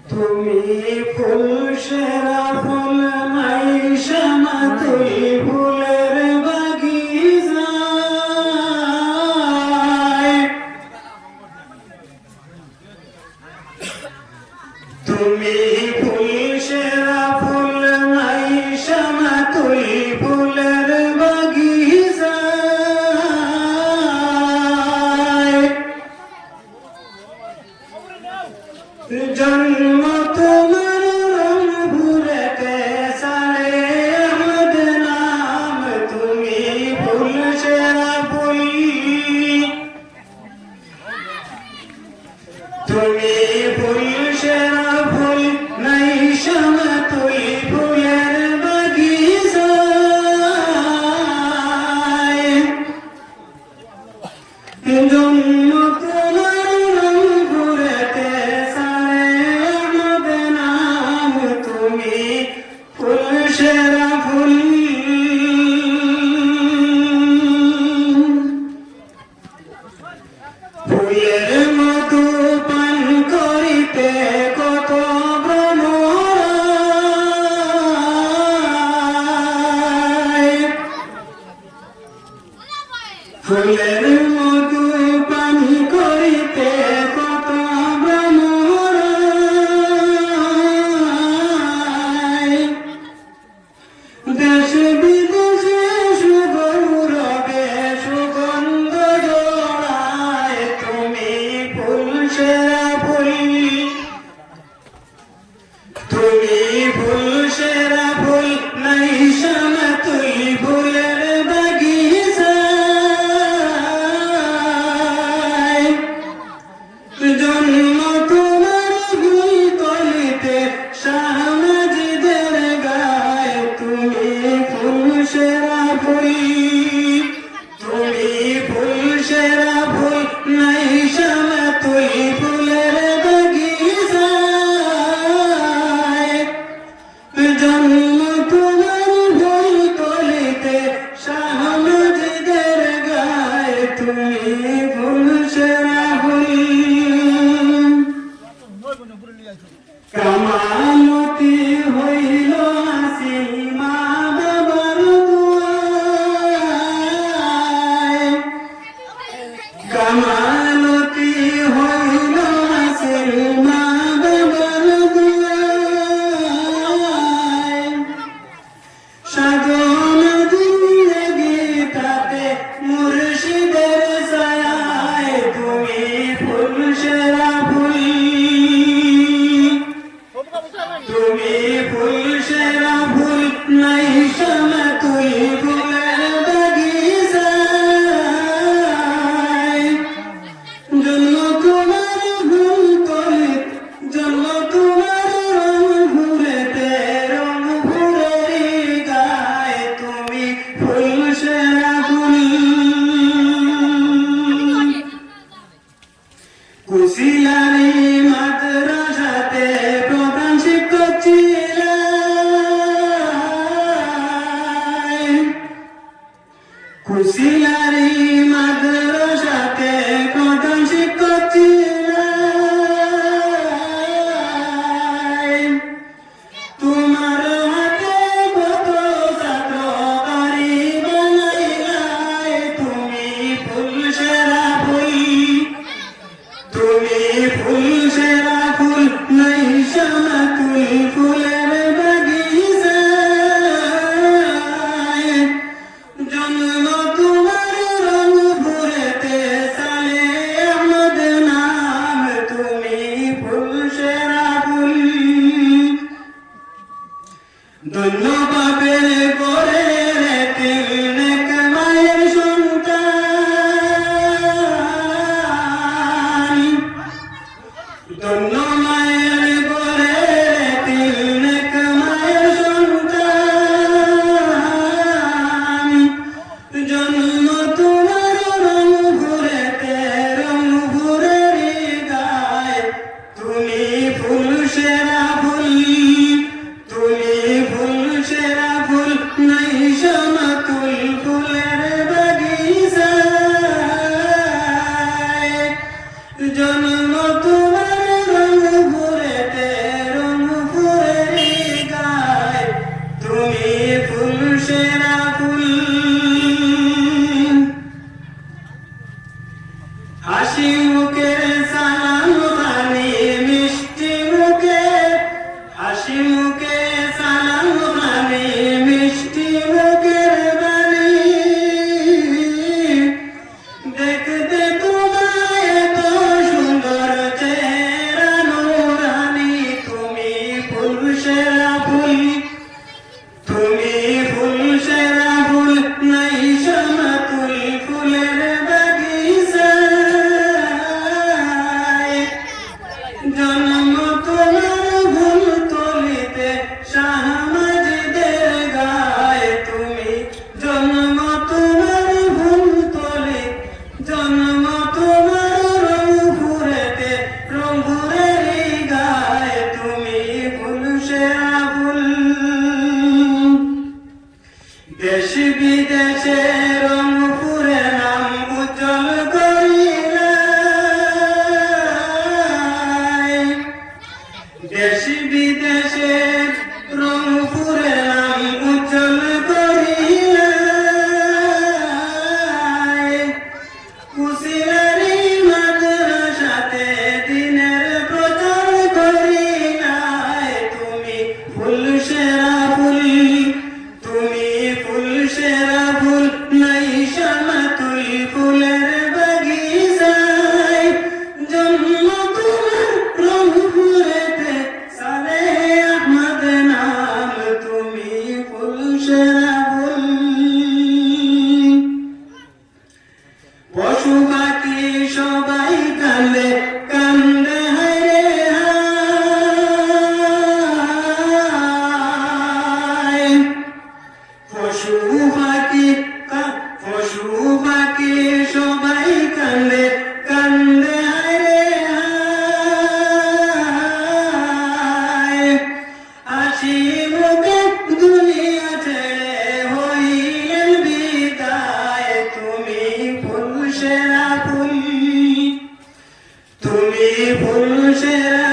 তুমি ফুল সেরা ফুল নাই শ্যামা তুই ফুলের বাগিচায় তুমি ফুল সেরা ফুল নাই শ্যামা তুই ফুলের বাগিচায় জন্ম তোমার রংপুরেতে সারে আহমদ নাম তুমি ফুল সেরা ফুল তুমি ফুল সেরা ফুল নাই শ্যামা তুই ফুলের বাগিচায় জন্ম তোমার রংপুরেতে তুমি ফুল সেরা ফুল ফুলের মধু পান করিতে কত ভ্রমরায় ফুলের মধু পান করিতে কত দেশ বিদেশে সুগৌরবে সুগন্ধ জড়ায় তুমি ফুল সেরা ফুল তুমি ফুল সেরা ফুল নাই শ্যামা তুই ফুলের বাগিচায় জন্ম তোমার ফুল কলিতে শাহনাজিদের গায় তুমি ফুল সেরা ফুল তুমি ফুল সেরা ফুল নাই শ্যামা তুই ফুলের বাগিচায় জন্ম তোমার ফুল কলিতে শাহনাজিদের গায় তুমি ফুল সেরা ফুল কামালতি হইল সীমা বাবার দুয়ায় কামালতি হইল সীমা বাবার দুয়ায় সাধন দিয়ে গীতাতে মুর্শিদের ছায়ায় তুমি ফুল সেরা ফুল তুমি ফুল সেরা ফুল নাই শ্যামা তুই ফুলের বাগিচায় জন্ম তোমার ফুল কলি জন্ম তোমার রংপুরেতে রংপুরের গায় তুমি ফুল সেরা ফুল কুশিলারি মাদ্রাসাতে প্রধান শিক্ষক ছিলেন কুশিলারি মাদ্রাসাতে প্রধান শিক্ষক ছিলেন তোমার হাতে কত ছাত্র কারি বানাইলাই তুমি ফুল সেরা ফুল তুমি ফুল সেরা ফুল নাই শ্যামা তুই ফুলের বাগিচায় জন্ম তোমার রংপুরেতে সালে আহমদ নাম তুমি ফুল সেরা ফুল ধন্য বাপের করে তিলক মায়ের সন্তান ধন্য মায়ের করে তিলক মায়ের সন্তান জন্ম তোমার রংপুরেতে রংপুরের গায় তুমি ফুল সেরা ফুল তুমি ফুল সেরা ফুল নাই শ্যামা তুই ফুলের বাগিচায় জন্ম তোমার রংপুরেতে দেশ বিদেশে রংপুরে নাম উজ্জ্বল করিলে কুশিয়ারি মাদ্রাসাতে দিনের প্রচার করিলাই তুমি ফুল সেরা ফুল তুমি ফুল সেরা ফুল নাই শামাতুল ফুলের বাগিচায় জন্ম তোমার রংপুরেতে সালেহ আহমদ নাম তুমি ফুল সেরা ফুল পশু পাখি সবাই কান্দে কান্দে হায় হায় পশু পাখি পশু পাখি সবাই কান্দে কান্দে হায় হায় হাসি মুখে দুনিয়া ছেড়ে হইলেন বিদায় তুমি ফুল সেরা ফুল তুমি ফুল সেরা